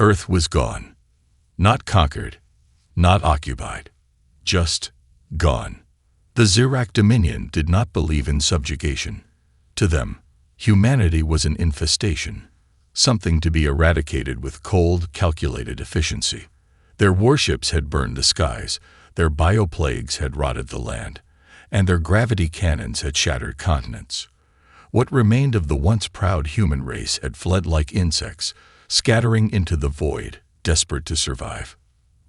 Earth was gone. Not conquered, not occupied. Just gone. The Zirac Dominion did not believe in subjugation. To them, humanity was an infestation, something to be eradicated with cold, calculated efficiency. Their warships had burned the skies, their bioplagues had rotted the land, and their gravity cannons had shattered continents. What remained of the once proud human race had fled like insects, scattering into the void, desperate to survive.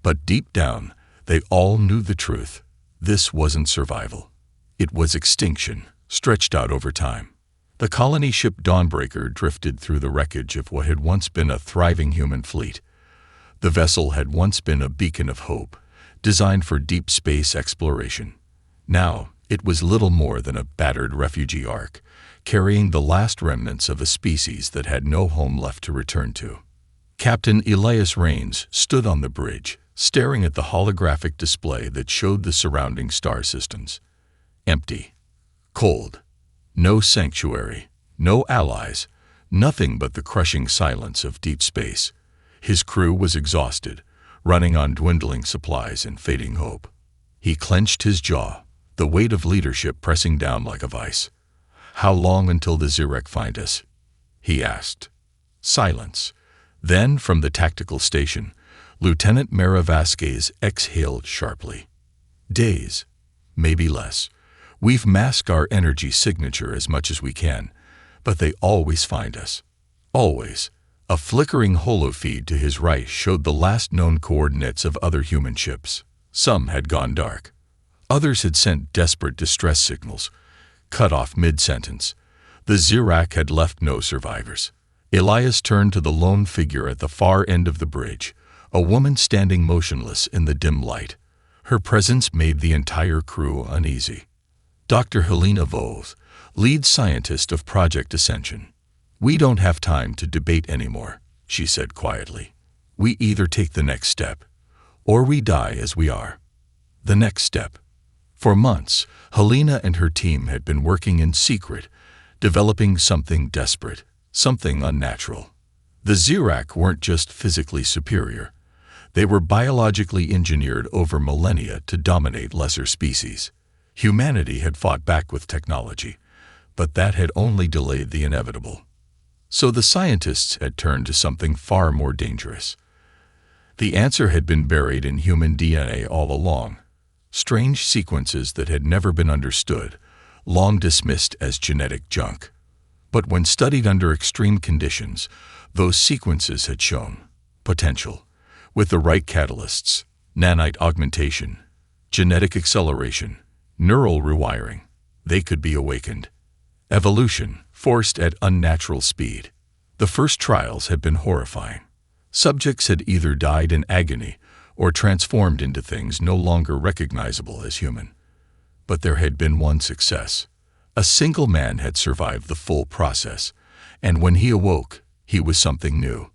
But deep down, they all knew the truth. This wasn't survival. It was extinction, stretched out over time. The colony ship Dawnbreaker drifted through the wreckage of what had once been a thriving human fleet. The vessel had once been a beacon of hope, designed for deep space exploration. Now, it was little more than a battered refugee ark, carrying the last remnants of a species that had no home left to return to. Captain Elias Rains stood on the bridge, staring at the holographic display that showed the surrounding star systems. Empty. Cold. No sanctuary. No allies. Nothing but the crushing silence of deep space. His crew was exhausted, running on dwindling supplies and fading hope. He clenched his jaw, the weight of leadership pressing down like a vice. "How long until the Zirac find us?" he asked. Silence. Then, from the tactical station, Lieutenant Mara Vasquez exhaled sharply. "Days. Maybe less. We've masked our energy signature as much as we can, but they always find us. Always." A flickering holofeed to his right showed the last known coordinates of other human ships. Some had gone dark. Others had sent desperate distress signals, cut off mid-sentence. The Zirac had left no survivors. Elias turned to the lone figure at the far end of the bridge, a woman standing motionless in the dim light. Her presence made the entire crew uneasy. Dr. Helena Vos, lead scientist of Project Ascension. "We don't have time to debate anymore," she said quietly. "We either take the next step, or we die as we are." The next step. For months, Helena and her team had been working in secret, developing something desperate, something unnatural. The Zirac weren't just physically superior. They were biologically engineered over millennia to dominate lesser species. Humanity had fought back with technology, but that had only delayed the inevitable. So the scientists had turned to something far more dangerous. The answer had been buried in human DNA all along. Strange sequences that had never been understood, long dismissed as genetic junk. But when studied under extreme conditions, those sequences had shown potential. With the right catalysts, nanite augmentation, genetic acceleration, neural rewiring, they could be awakened. Evolution, forced at unnatural speed. The first trials had been horrifying. Subjects had either died in agony or transformed into things no longer recognizable as human. But there had been one success. A single man had survived the full process, and when he awoke, he was something new.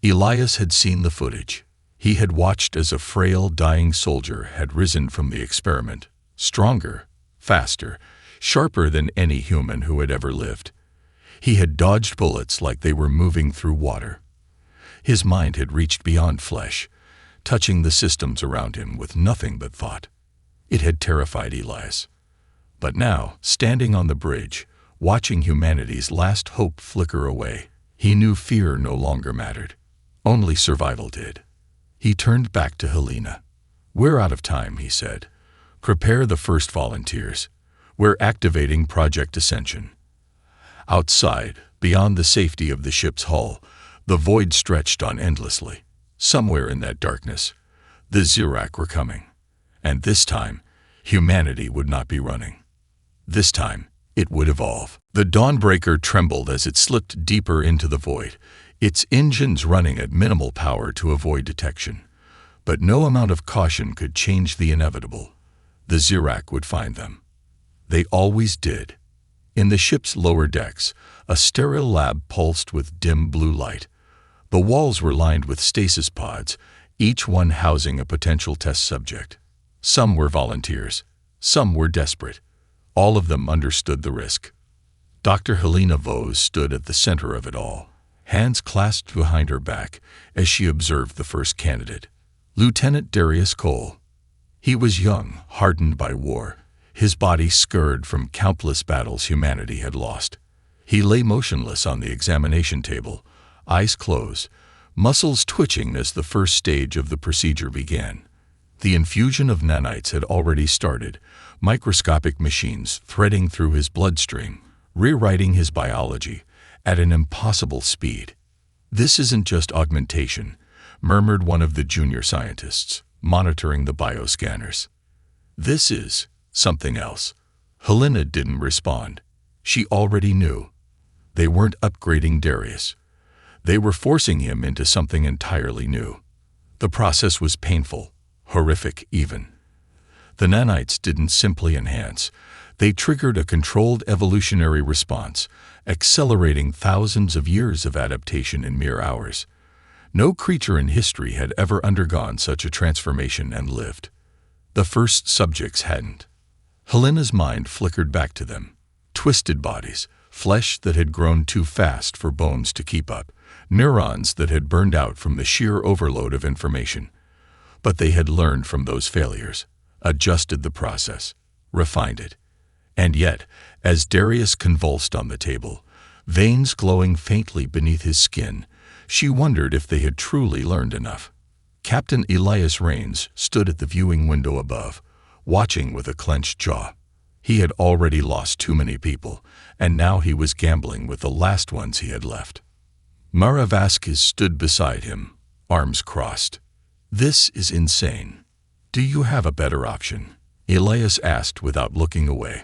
Elias had seen the footage. He had watched as a frail, dying soldier had risen from the experiment, stronger, faster, sharper than any human who had ever lived. He had dodged bullets like they were moving through water. His mind had reached beyond flesh, touching the systems around him with nothing but thought. It had terrified Elias. But now, standing on the bridge, watching humanity's last hope flicker away, he knew fear no longer mattered. Only survival did. He turned back to Helena. "We're out of time," he said. "Prepare the first volunteers. We're activating Project Ascension." Outside, beyond the safety of the ship's hull, the void stretched on endlessly. Somewhere in that darkness, the Zirac were coming. And this time, humanity would not be running. This time, it would evolve. The Dawnbreaker trembled as it slipped deeper into the void, its engines running at minimal power to avoid detection. But no amount of caution could change the inevitable. The Zirac would find them. They always did. In the ship's lower decks, a sterile lab pulsed with dim blue light. The walls were lined with stasis pods, each one housing a potential test subject. Some were volunteers. Some were desperate. All of them understood the risk. Dr. Helena Vos stood at the center of it all. hands clasped behind her back as she observed the first candidate, Lieutenant Darius Cole. He was young, hardened by war, his body scarred from countless battles humanity had lost. He lay motionless on the examination table, eyes closed, muscles twitching as the first stage of the procedure began. The infusion of nanites had already started, microscopic machines threading through his bloodstream, rewriting his biology at an impossible speed. "This isn't just augmentation," murmured one of the junior scientists, monitoring the bioscanners. "This is something else." Helena didn't respond. She already knew. They weren't upgrading Darius. They were forcing him into something entirely new. The process was painful, horrific even. The nanites didn't simply enhance. They triggered a controlled evolutionary response, accelerating thousands of years of adaptation in mere hours. No creature in history had ever undergone such a transformation and lived. The first subjects hadn't. Helena's mind flickered back to them. Twisted bodies, flesh that had grown too fast for bones to keep up, neurons that had burned out from the sheer overload of information. But they had learned from those failures, adjusted the process, refined it. And yet, as Darius convulsed on the table, veins glowing faintly beneath his skin, she wondered if they had truly learned enough. Captain Elias Rains stood at the viewing window above, watching with a clenched jaw. He had already lost too many people, and now he was gambling with the last ones he had left. Mara Vasquez stood beside him, arms crossed. "This is insane. Do you have a better option?" Elias asked without looking away.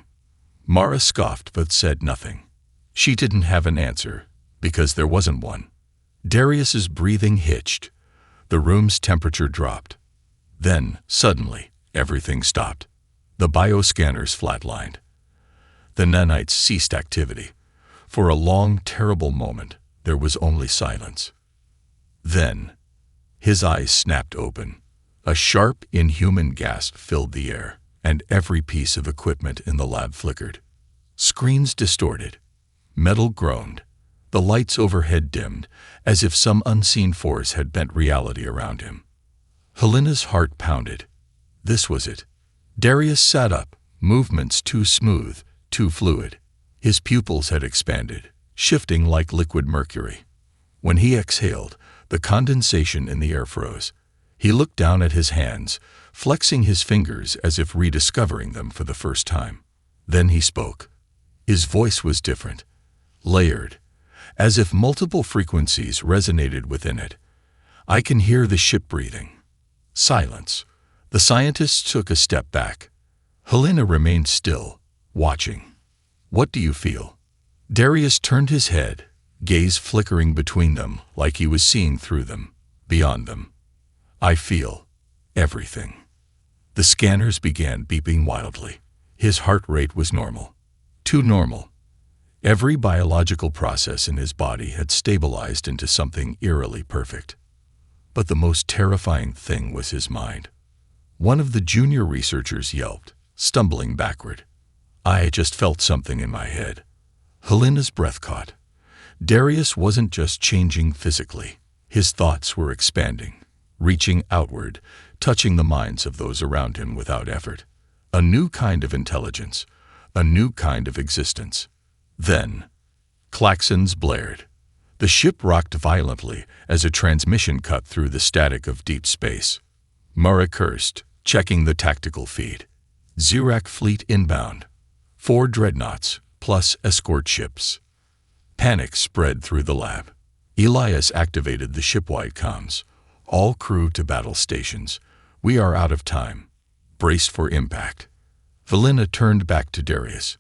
Mara scoffed but said nothing. She didn't have an answer, because there wasn't one. Darius's breathing hitched. The room's temperature dropped. Then, suddenly, everything stopped. The bioscanners flatlined. The nanites ceased activity. For a long, terrible moment, there was only silence. Then, his eyes snapped open. A sharp, inhuman gasp filled the air, and every piece of equipment in the lab flickered. Screens distorted. Metal groaned. The lights overhead dimmed, as if some unseen force had bent reality around him. Helena's heart pounded. This was it. Darius sat up, movements too smooth, too fluid. His pupils had expanded, shifting like liquid mercury. When he exhaled, the condensation in the air froze. He looked down at his hands, flexing his fingers as if rediscovering them for the first time. Then he spoke. His voice was different, layered, as if multiple frequencies resonated within it. "I can hear the ship breathing." Silence. The scientists took a step back. Helena remained still, watching. "What do you feel?" Darius turned his head, gaze flickering between them like he was seeing through them, beyond them. "I feel everything." The scanners began beeping wildly. His heart rate was normal. Too normal. Every biological process in his body had stabilized into something eerily perfect. But the most terrifying thing was his mind. One of the junior researchers yelped, stumbling backward. "I just felt something in my head." Helena's breath caught. Darius wasn't just changing physically. His thoughts were expanding, reaching outward, touching the minds of those around him without effort. A new kind of intelligence, a new kind of existence. Then, klaxons blared. The ship rocked violently as a transmission cut through the static of deep space. Mara cursed, checking the tactical feed. Zirak fleet inbound. 4 dreadnoughts, plus escort ships. Panic spread through the lab. Elias activated the shipwide comms. "All crew to battle stations. We are out of time. Brace for impact." Helena turned back to Darius.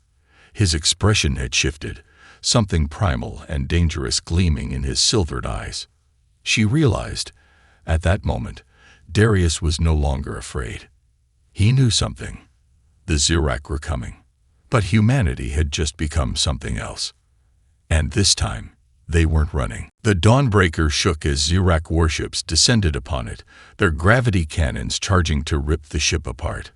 His expression had shifted, something primal and dangerous gleaming in his silvered eyes. She realized, at that moment, Darius was no longer afraid. He knew something. The Zirak were coming. But humanity had just become something else. And this time, they weren't running. The Dawnbreaker shook as Zirak warships descended upon it, their gravity cannons charging to rip the ship apart.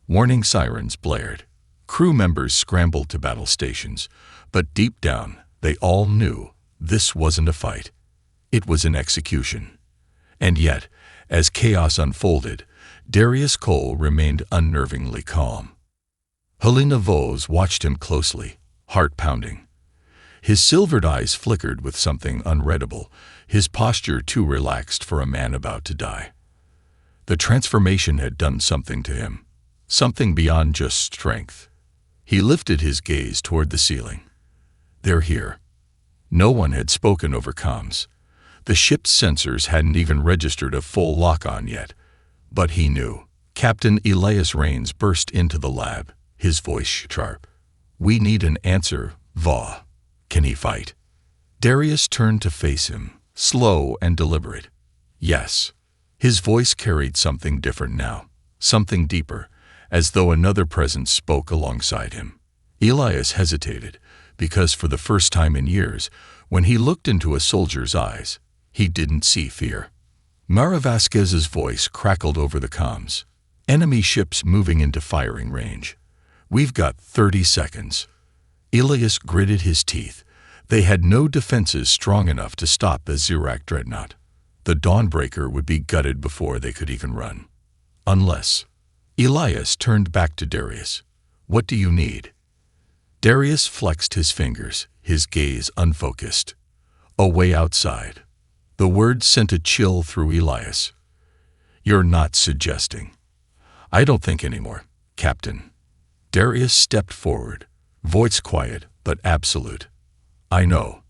Warning sirens blared. Crew members scrambled to battle stations, but deep down, they all knew this wasn't a fight. It was an execution. And yet, as chaos unfolded, Darius Cole remained unnervingly calm. Helena Vos watched him closely, heart pounding. His silvered eyes flickered with something unreadable, his posture too relaxed for a man about to die. The transformation had done something to him, something beyond just strength. He lifted his gaze toward the ceiling. They're here. No one had spoken over comms. The ship's sensors hadn't even registered a full lock-on yet. But he knew. Captain Elias Rains burst into the lab, his voice sharp. We need an answer, Va. Can he fight? Darius turned to face him, slow and deliberate. Yes. His voice carried something different now, something deeper, as though another presence spoke alongside him. Elias hesitated, because for the first time in years, when he looked into a soldier's eyes, he didn't see fear. Mara Vasquez's voice crackled over the comms. Enemy ships moving into firing range. We've got 30 seconds. Elias gritted his teeth. They had no defenses strong enough to stop the Zirak dreadnought. The Dawnbreaker would be gutted before they could even run. Unless... Elias turned back to Darius. What do you need? Darius flexed his fingers, his gaze unfocused. A way outside. The words sent a chill through Elias. You're not suggesting. I don't think anymore, Captain. Darius stepped forward, voice quiet but absolute. I know.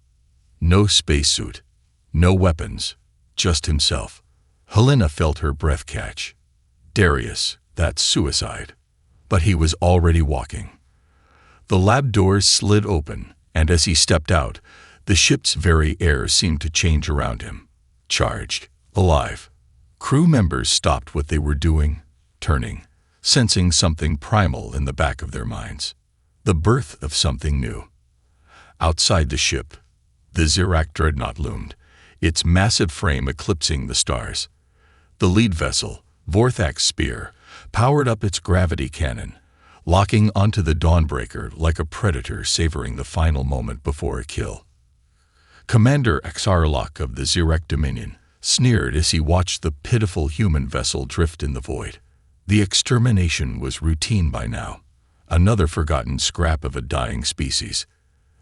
No spacesuit, no weapons, just himself. Helena felt her breath catch. Darius, that's suicide. But he was already walking. The lab doors slid open, and as he stepped out, the ship's very air seemed to change around him. Charged, alive. Crew members stopped what they were doing, turning, sensing something primal in the back of their minds. The birth of something new. Outside the ship, the Zirak dreadnought loomed, its massive frame eclipsing the stars. The lead vessel, Vorthak's spear, powered up its gravity cannon, locking onto the Dawnbreaker like a predator savoring the final moment before a kill. Commander Xarlok of the Zirak Dominion sneered as he watched the pitiful human vessel drift in the void. The extermination was routine by now, another forgotten scrap of a dying species.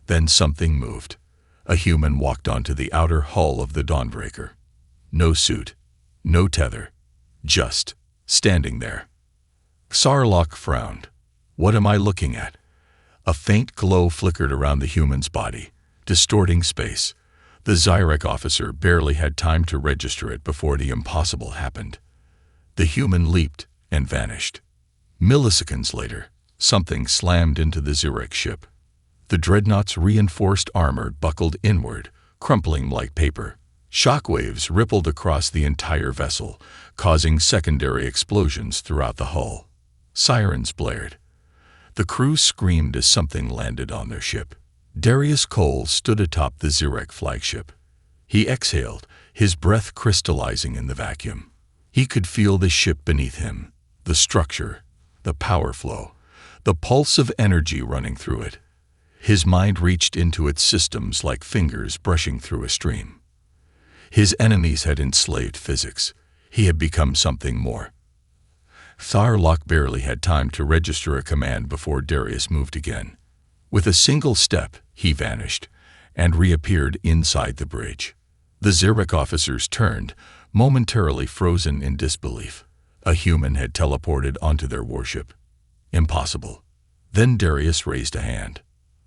Then something moved. A human walked onto the outer hull of the Dawnbreaker. No suit, no tether, just standing there. Xarlok frowned. What am I looking at? A faint glow flickered around the human's body, distorting space. The Zirak officer barely had time to register it before the impossible happened. The human leaped and vanished. Milliseconds later, something slammed into the Zirak ship. The dreadnought's reinforced armor buckled inward, crumpling like paper. Shockwaves rippled across the entire vessel, causing secondary explosions throughout the hull. Sirens blared. The crew screamed as something landed on their ship. Darius Cole stood atop the Zirak flagship. He exhaled, his breath crystallizing in the vacuum. He could feel the ship beneath him, the structure, the power flow, the pulse of energy running through it. His mind reached into its systems like fingers brushing through a stream. His enemies had enslaved physics. He had become something more. Xarlok barely had time to register a command before Darius moved again. With a single step, he vanished and reappeared inside the bridge. The Zirak officers turned, momentarily frozen in disbelief. A human had teleported onto their warship. Impossible. Then Darius raised a hand.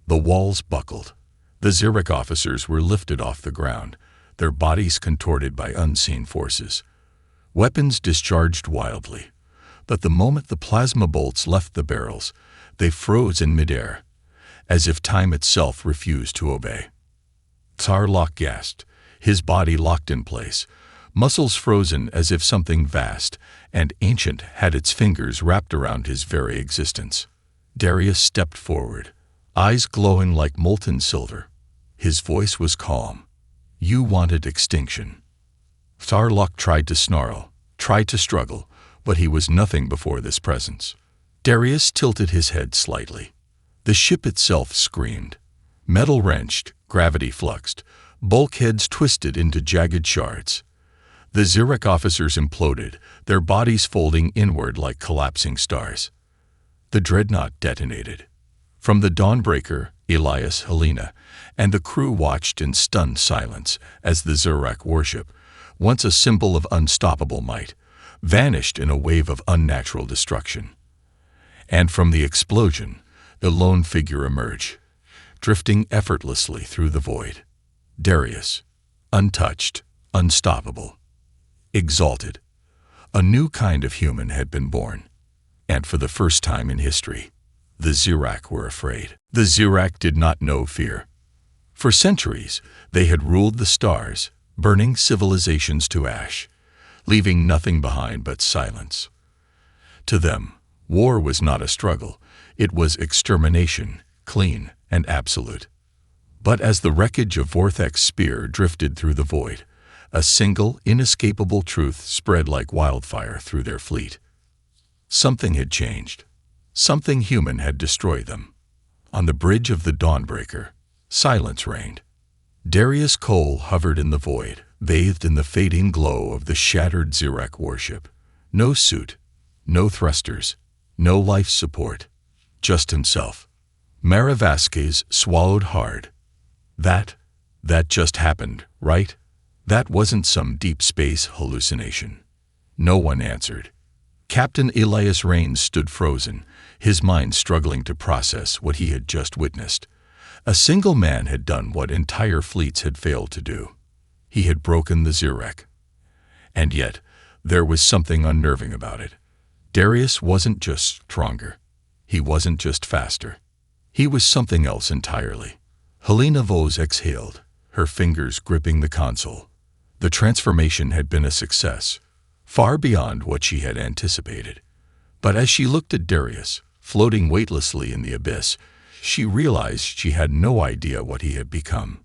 The walls buckled. The Zirak officers were lifted off the ground, their bodies contorted by unseen forces. Weapons discharged wildly. But the moment the plasma bolts left the barrels, they froze in midair, as if time itself refused to obey. Xarlok gasped, his body locked in place, muscles frozen as if something vast and ancient had its fingers wrapped around his very existence. Darius stepped forward, eyes glowing like molten silver. His voice was calm. You wanted extinction. Xarlok tried to snarl, tried to struggle, but he was nothing before this presence. Darius tilted his head slightly. The ship itself screamed. Metal wrenched, gravity fluxed, Bulkheads twisted into jagged shards. The Zirek officers imploded, their bodies folding inward like collapsing stars. The dreadnought detonated. From the Dawnbreaker, Elias, Helena, and the crew watched in stunned silence as the Zirek warship, once a symbol of unstoppable might, vanished in a wave of unnatural destruction. And from the explosion, the lone figure emerged, drifting effortlessly through the void. Darius, untouched, unstoppable, exalted. A new kind of human had been born. And for the first time in history, the Zirek were afraid. The Zirek did not know fear. For centuries, they had ruled the stars, burning civilizations to ash, leaving nothing behind but silence. To them, war was not a struggle. It was extermination, clean and absolute. But as the wreckage of Vorthek's spear drifted through the void, a single, inescapable truth spread like wildfire through their fleet. Something had changed. Something human had destroyed them. On the bridge of the Dawnbreaker, silence reigned. Darius Cole hovered in the void, bathed in the fading glow of the shattered Zirek warship. No suit, no thrusters, no life support, just himself. Mara Vasquez swallowed hard. That just happened, right? That wasn't some deep space hallucination. No one answered. Captain Elias Rains stood frozen, his mind struggling to process what he had just witnessed. A single man had done what entire fleets had failed to do. He had broken the Zirek. And yet, there was something unnerving about it. Darius wasn't just stronger. He wasn't just faster. He was something else entirely. Helena Vos exhaled, her fingers gripping the console. The transformation had been a success, far beyond what she had anticipated. But as she looked at Darius, floating weightlessly in the abyss, she realized she had no idea what he had become.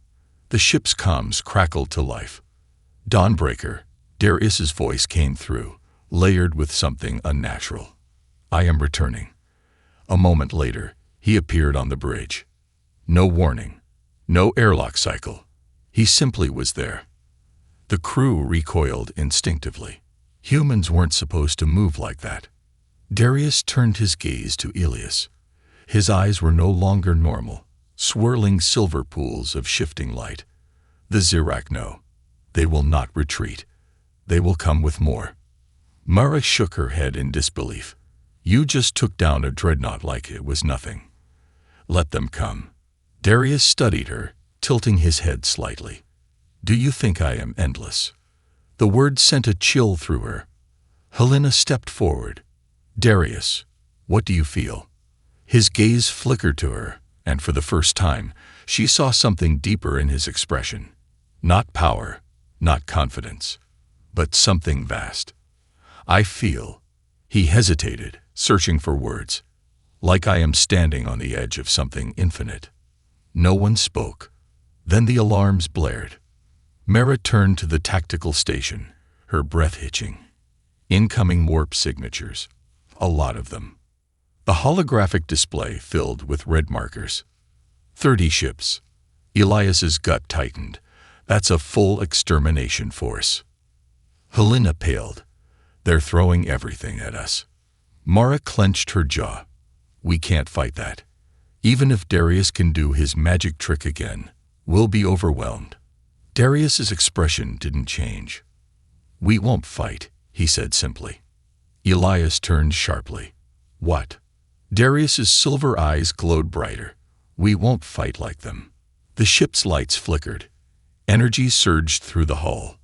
The ship's comms crackled to life. Dawnbreaker, Darius's voice came through, layered with something unnatural. I am returning. A moment later, he appeared on the bridge. No warning, no airlock cycle. He simply was there. The crew recoiled instinctively. Humans weren't supposed to move like that. Darius turned his gaze to Elias. His eyes were no longer normal, swirling silver pools of shifting light. The Zirek know. They will not retreat. They will come with more. Mara shook her head in disbelief. You just took down a dreadnought like it was nothing. Let them come. Darius studied her, tilting his head slightly. Do you think I am endless? The word sent a chill through her. Helena stepped forward. Darius, what do you feel? His gaze flickered to her, and for the first time, she saw something deeper in his expression. Not power, not confidence, but something vast. I feel. He hesitated, searching for words. Like I am standing on the edge of something infinite. No one spoke. Then the alarms blared. Mara turned to the tactical station, her breath hitching. Incoming warp signatures. A lot of them. The holographic display filled with red markers. 30 ships. Elias's gut tightened. That's a full extermination force. Helena paled. They're throwing everything at us. Mara clenched her jaw. We can't fight that. Even if Darius can do his magic trick again, we'll be overwhelmed. Darius's expression didn't change. We won't fight, he said simply. Elias turned sharply. What? Darius's silver eyes glowed brighter. We won't fight like them. The ship's lights flickered. Energy surged through the hull,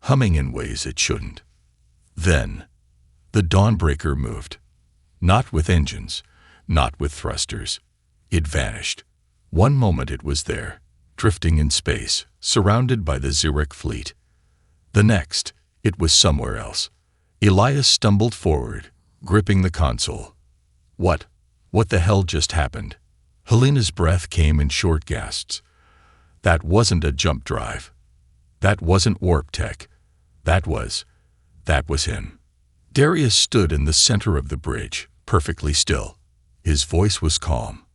humming in ways it shouldn't. Then, the Dawnbreaker moved. Not with engines, not with thrusters. It vanished. One moment it was there, drifting in space, surrounded by the Zirek fleet. The next, it was somewhere else. Elias stumbled forward, gripping the console. What the hell just happened? Helena's breath came in short gasps. That wasn't a jump drive. That wasn't warp tech. That was him. Darius stood in the center of the bridge, perfectly still. His voice was calm.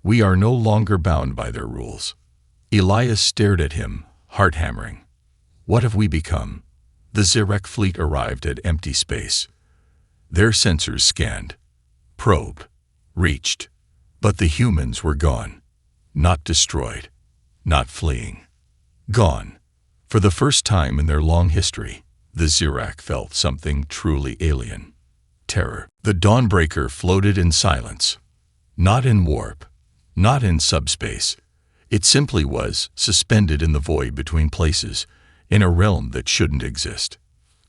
We are no longer bound by their rules. Elias stared at him, heart hammering. What have we become? The Zirek fleet arrived at empty space. Their sensors scanned, probed, reached, but the humans were gone. Not destroyed, not fleeing. Gone. For the first time in their long history, the Zirek felt something truly alien. Terror. The Dawnbreaker floated in silence. Not in warp, not in subspace. It simply was, suspended in the void between places, in a realm that shouldn't exist.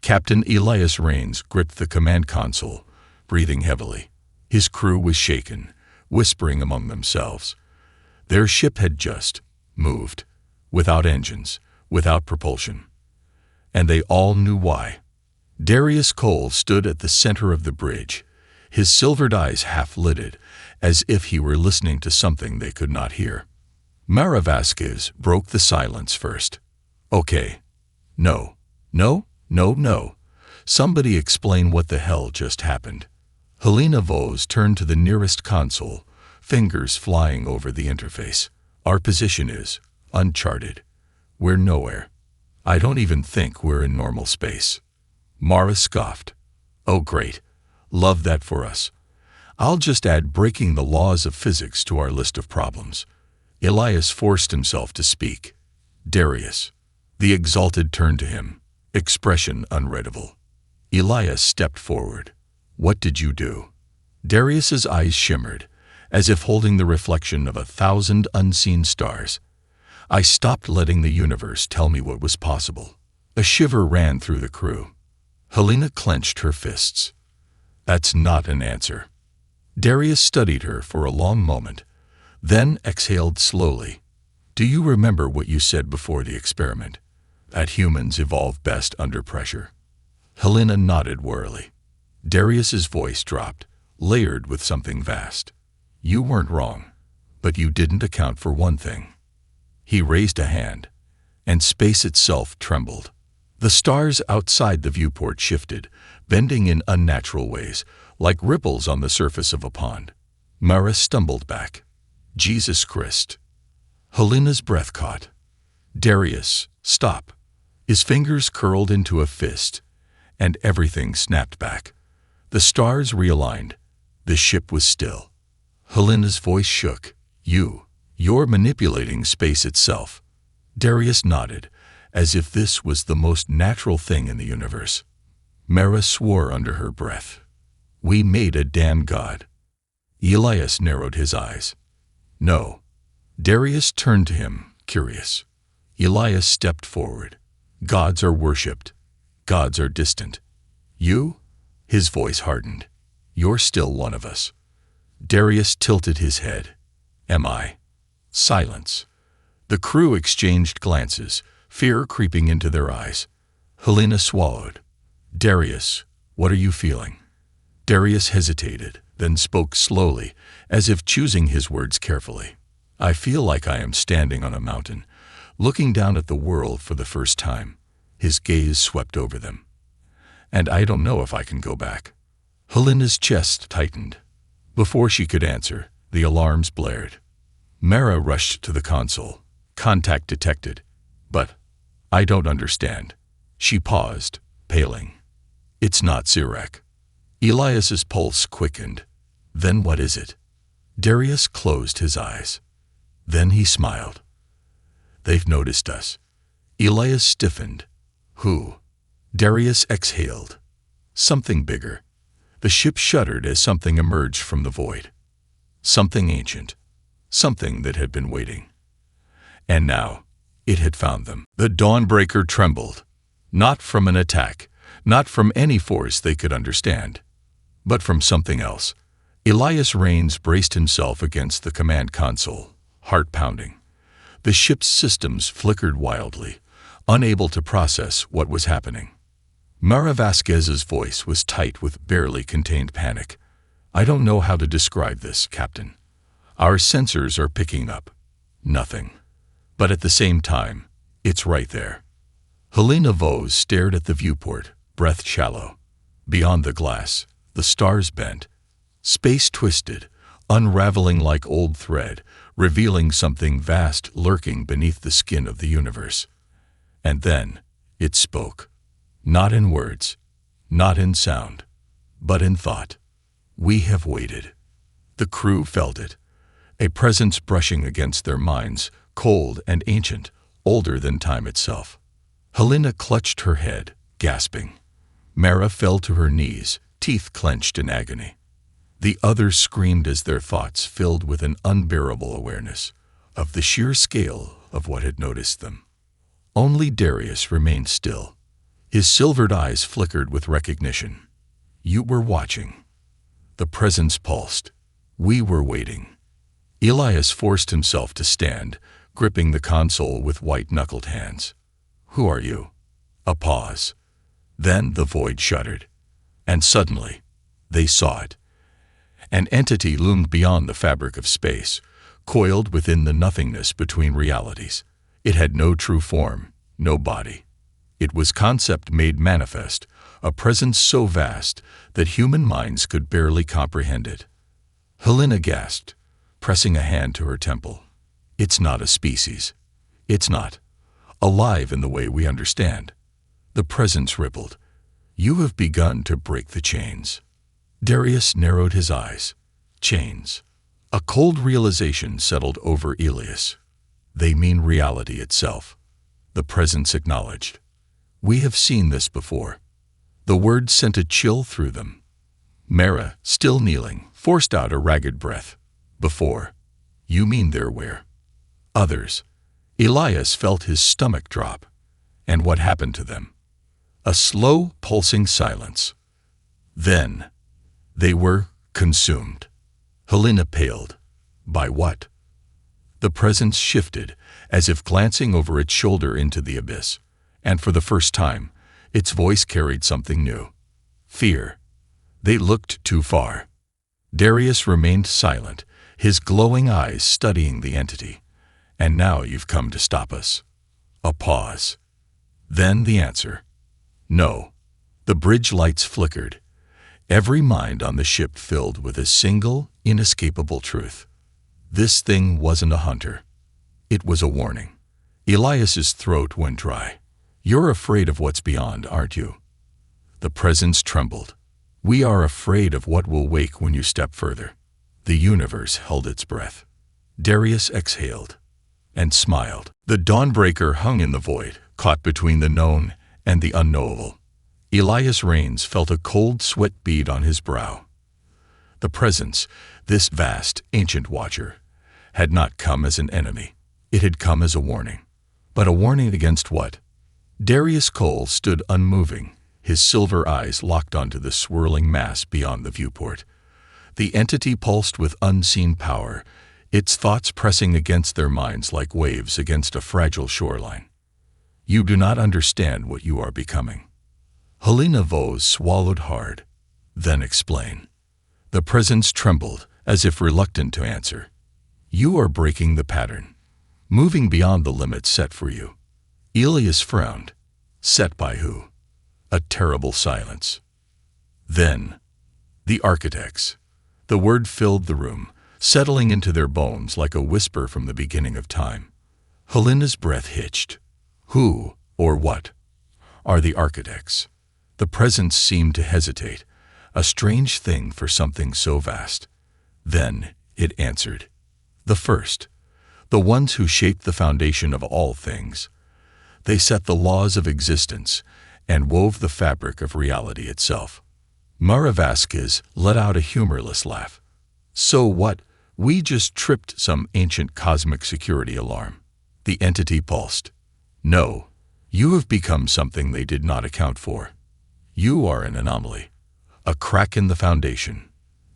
Captain Elias Rains gripped the command console, breathing heavily. His crew was shaken, whispering among themselves. Their ship had just moved, without engines, without propulsion. And they all knew why. Darius Cole stood at the center of the bridge, his silvered eyes half-lidded, as if he were listening to something they could not hear. Mara Vasquez broke the silence first. Okay. No. Somebody explain what the hell just happened. Helena Vos turned to the nearest console, fingers flying over the interface. Our position is uncharted. We're nowhere. I don't even think we're in normal space. Mara scoffed. Oh great. Love that for us. I'll just add breaking the laws of physics to our list of problems. Elias forced himself to speak. Darius. The Exalted turned to him, expression unreadable. Elias stepped forward. What did you do? Darius's eyes shimmered, as if holding the reflection of 1,000 unseen stars. I stopped letting the universe tell me what was possible. A shiver ran through the crew. Helena clenched her fists. That's not an answer. Darius studied her for a long moment, then exhaled slowly. Do you remember what you said before the experiment? That humans evolve best under pressure. Helena nodded wearily. Darius's voice dropped, layered with something vast. You weren't wrong, but you didn't account for one thing. He raised a hand, and space itself trembled. The stars outside the viewport shifted, bending in unnatural ways, like ripples on the surface of a pond. Mara stumbled back. Jesus Christ. Helena's breath caught. Darius, stop. His fingers curled into a fist, and everything snapped back. The stars realigned. The ship was still. Helena's voice shook. You're manipulating space itself. Darius nodded, as if this was the most natural thing in the universe. Mara swore under her breath. We made a damn god. Elias narrowed his eyes. No. Darius turned to him, curious. Elias stepped forward. Gods are worshipped. Gods are distant. You? His voice hardened. You're still one of us. Darius tilted his head. Am I? Silence. The crew exchanged glances, fear creeping into their eyes. Helena swallowed. Darius, what are you feeling? Darius hesitated, then spoke slowly, as if choosing his words carefully. I feel like I am standing on a mountain, looking down at the world for the first time. His gaze swept over them. And I don't know if I can go back. Helena's chest tightened. Before she could answer, the alarms blared. Mara rushed to the console. Contact detected. But I don't understand. She paused, paling. It's not Zirek. Elias's pulse quickened. Then what is it? Darius closed his eyes. Then he smiled. They've noticed us. Elias stiffened. Who? Darius exhaled. Something bigger. The ship shuddered as something emerged from the void. Something ancient. Something that had been waiting. And now, it had found them. The Dawnbreaker trembled. Not from an attack, not from any force they could understand, but from something else. Elias Rains braced himself against the command console, heart pounding. The ship's systems flickered wildly, unable to process what was happening. Mara Vasquez's voice was tight with barely contained panic. I don't know how to describe this, Captain. Our sensors are picking up nothing. But at the same time, it's right there. Helena Vos stared at the viewport, breath shallow. Beyond the glass, the stars bent. Space twisted, unraveling like old thread, revealing something vast lurking beneath the skin of the universe. And then it spoke. Not in words, not in sound, but in thought. We have waited. The crew felt it, a presence brushing against their minds, cold and ancient, older than time itself. Helena clutched her head, gasping. Mara fell to her knees, teeth clenched in agony. The others screamed as their thoughts filled with an unbearable awareness of the sheer scale of what had noticed them. Only Darius remained still. His silvered eyes flickered with recognition. You were watching. The presence pulsed. We were waiting. Elias forced himself to stand, gripping the console with white-knuckled hands. Who are you? A pause. Then the void shuddered. And suddenly, they saw it. An entity loomed beyond the fabric of space, coiled within the nothingness between realities. It had no true form, no body. It was concept made manifest, a presence so vast that human minds could barely comprehend it. Helena gasped, pressing a hand to her temple. It's not a species. It's not alive in the way we understand. The presence rippled. You have begun to break the chains. Darius narrowed his eyes. Chains. A cold realization settled over Elias. They mean reality itself. The presence acknowledged. We have seen this before. The word sent a chill through them. Mara, still kneeling, forced out a ragged breath. Before. You mean they're where? Others. Elias felt his stomach drop. And what happened to them? A slow, pulsing silence. Then, they were consumed. Helena paled. By what? The presence shifted, as if glancing over its shoulder into the abyss, and for the first time, its voice carried something new. Fear. They looked too far. Darius remained silent, his glowing eyes studying the entity. And now you've come to stop us. A pause. Then the answer. No. The bridge lights flickered. Every mind on the ship filled with a single, inescapable truth. This thing wasn't a hunter. It was a warning. Elias's throat went dry. You're afraid of what's beyond, aren't you? The presence trembled. We are afraid of what will wake when you step further. The universe held its breath. Darius exhaled and smiled. The dawnbreaker hung in the void, caught between the known and the unknowable. Elias Rains felt a cold sweat bead on his brow. The presence, this vast, ancient watcher, had not come as an enemy. It had come as a warning. But a warning against what? Darius Cole stood unmoving, his silver eyes locked onto the swirling mass beyond the viewport. The entity pulsed with unseen power, its thoughts pressing against their minds like waves against a fragile shoreline. You do not understand what you are becoming. Helena Vos swallowed hard. Then explain. The presence trembled, as if reluctant to answer. You are breaking the pattern, moving beyond the limits set for you. Elias frowned. Set by who? A terrible silence. Then, the architects. The word filled the room, settling into their bones like a whisper from the beginning of time. Helena's breath hitched. Who, or what, are the architects? The presence seemed to hesitate, a strange thing for something so vast. Then it answered. The first, the ones who shaped the foundation of all things. They set the laws of existence and wove the fabric of reality itself. Mara Vasquez let out a humorless laugh. So what? We just tripped some ancient cosmic security alarm. The entity pulsed. No, you have become something they did not account for. You are an anomaly, a crack in the foundation.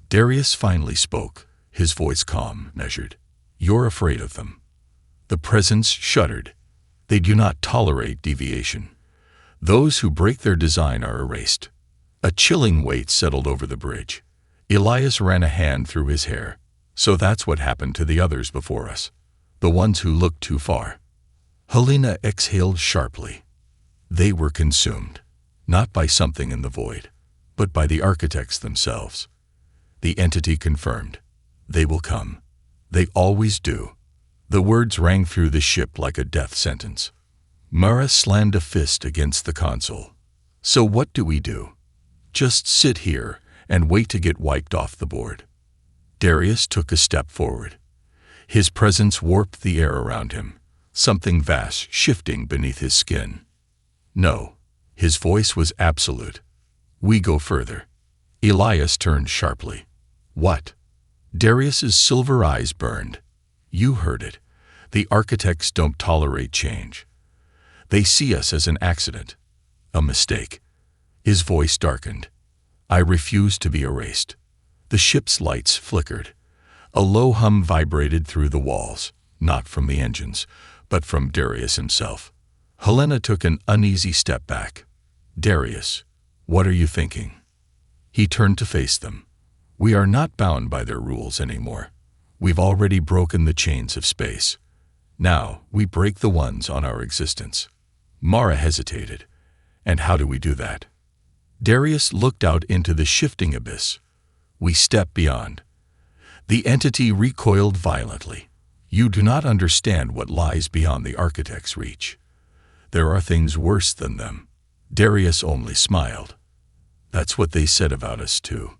Darius finally spoke, his voice calm, measured. You're afraid of them. The presence shuddered. They do not tolerate deviation. Those who break their design are erased. A chilling weight settled over the bridge. Elias ran a hand through his hair. So that's what happened to the others before us, the ones who looked too far. Helena exhaled sharply. They were consumed, not by something in the void, but by the architects themselves. The entity confirmed. They will come. They always do. The words rang through the ship like a death sentence. Mara slammed a fist against the console. So what do we do? Just sit here and wait to get wiped off the board. Darius took a step forward. His presence warped the air around him, something vast shifting beneath his skin. No, his voice was absolute. We go further. Elias turned sharply. What? Darius's silver eyes burned. You heard it. The architects don't tolerate change. They see us as an accident, a mistake. His voice darkened. I refuse to be erased. The ship's lights flickered. A low hum vibrated through the walls, not from the engines, but from Darius himself. Helena took an uneasy step back. Darius, what are you thinking? He turned to face them. We are not bound by their rules anymore. We've already broken the chains of space. Now we break the ones on our existence. Mara hesitated. And how do we do that? Darius looked out into the shifting abyss. We step beyond. The entity recoiled violently. You do not understand what lies beyond the architect's reach. There are things worse than them. Darius only smiled. That's what they said about us too.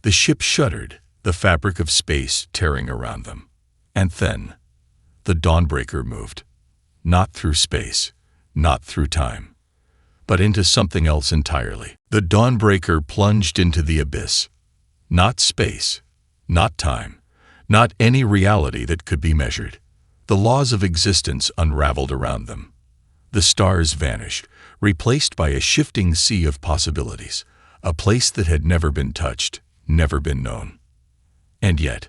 The ship shuddered, the fabric of space tearing around them. And then, the Dawnbreaker moved. Not through space, not through time, but into something else entirely. The Dawnbreaker plunged into the abyss. Not space, not time, not any reality that could be measured. The laws of existence unraveled around them. The stars vanished, replaced by a shifting sea of possibilities, a place that had never been touched, never been known. And yet,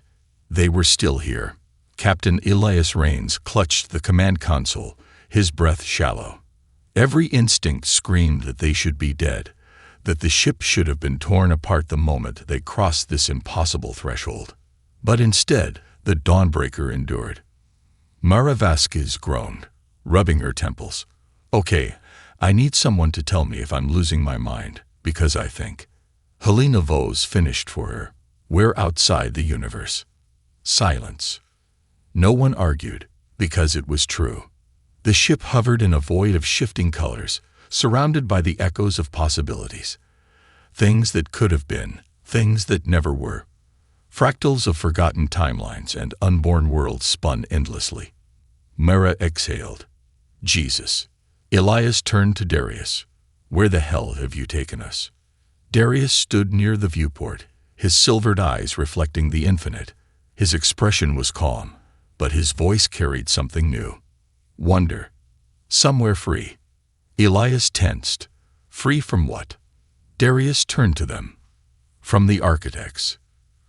they were still here. Captain Elias Rains clutched the command console, his breath shallow. Every instinct screamed that they should be dead, that the ship should have been torn apart the moment they crossed this impossible threshold. But instead, the Dawnbreaker endured. Mara Vasquez groaned, rubbing her temples. Okay, I need someone to tell me if I'm losing my mind, because I think. Helena Vos finished for her. We're outside the universe. Silence. No one argued, because it was true. The ship hovered in a void of shifting colors, surrounded by the echoes of possibilities. Things that could have been, things that never were. Fractals of forgotten timelines and unborn worlds spun endlessly. Mara exhaled. Jesus. Elias turned to Darius. Where the hell have you taken us? Darius stood near the viewport, his silvered eyes reflecting the infinite. His expression was calm, but his voice carried something new. Wonder. Somewhere free. Elias tensed. Free from what? Darius turned to them. From the architects.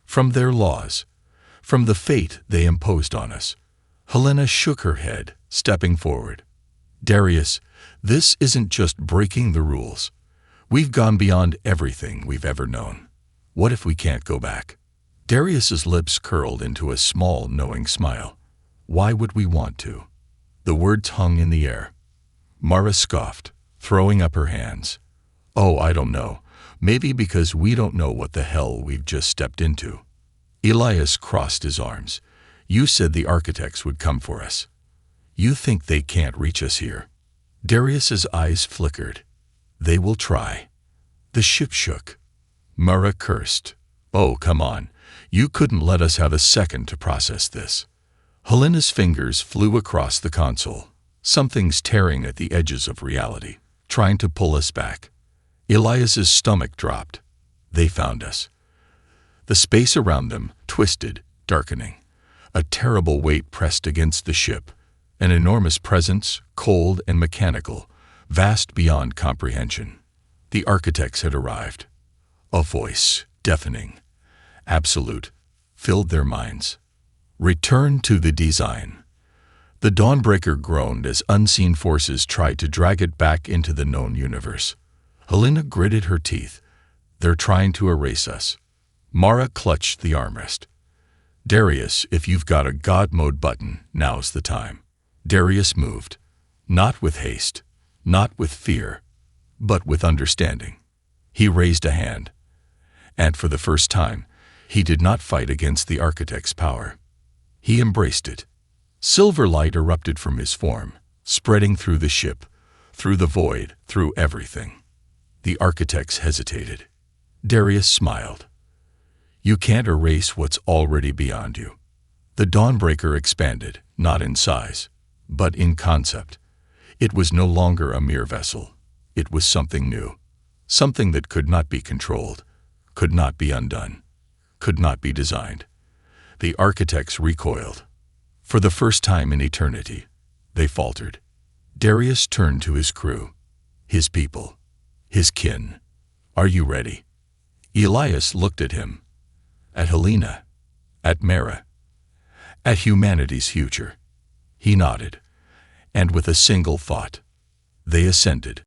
From their laws. From the fate they imposed on us. Helena shook her head, stepping forward. Darius, this isn't just breaking the rules. We've gone beyond everything we've ever known. What if we can't go back? Darius's lips curled into a small, knowing smile. Why would we want to? The words hung in the air. Mara scoffed, throwing up her hands. Oh, I don't know. Maybe because we don't know what the hell we've just stepped into. Elias crossed his arms. You said the architects would come for us. You think they can't reach us here? Darius's eyes flickered. They will try. The ship shook. Mara cursed. Oh, come on. You couldn't let us have a second to process this. Helena's fingers flew across the console. Something's tearing at the edges of reality, trying to pull us back. Elias's stomach dropped. They found us. The space around them twisted, darkening. A terrible weight pressed against the ship. An enormous presence, cold and mechanical, vast beyond comprehension. The architects had arrived. A voice, deafening, absolute, filled their minds. Return to the design. The Dawnbreaker groaned as unseen forces tried to drag it back into the known universe. Helena gritted her teeth. They're trying to erase us. Mara clutched the armrest. Darius, if you've got a God mode button, now's the time. Darius moved. Not with haste, not with fear, but with understanding. He raised a hand. And for the first time, he did not fight against the architect's power. He embraced it. Silver light erupted from his form, spreading through the ship, through the void, through everything. The architects hesitated. Darius smiled. You can't erase what's already beyond you. The Dawnbreaker expanded, not in size, but in concept. It was no longer a mere vessel. It was something new. Something that could not be controlled, could not be undone, could not be designed. The architects recoiled. For the first time in eternity, they faltered. Darius turned to his crew, his people, his kin. Are you ready? Elias looked at him, at Helena, at Mara, at humanity's future. He nodded, and with a single thought, they ascended.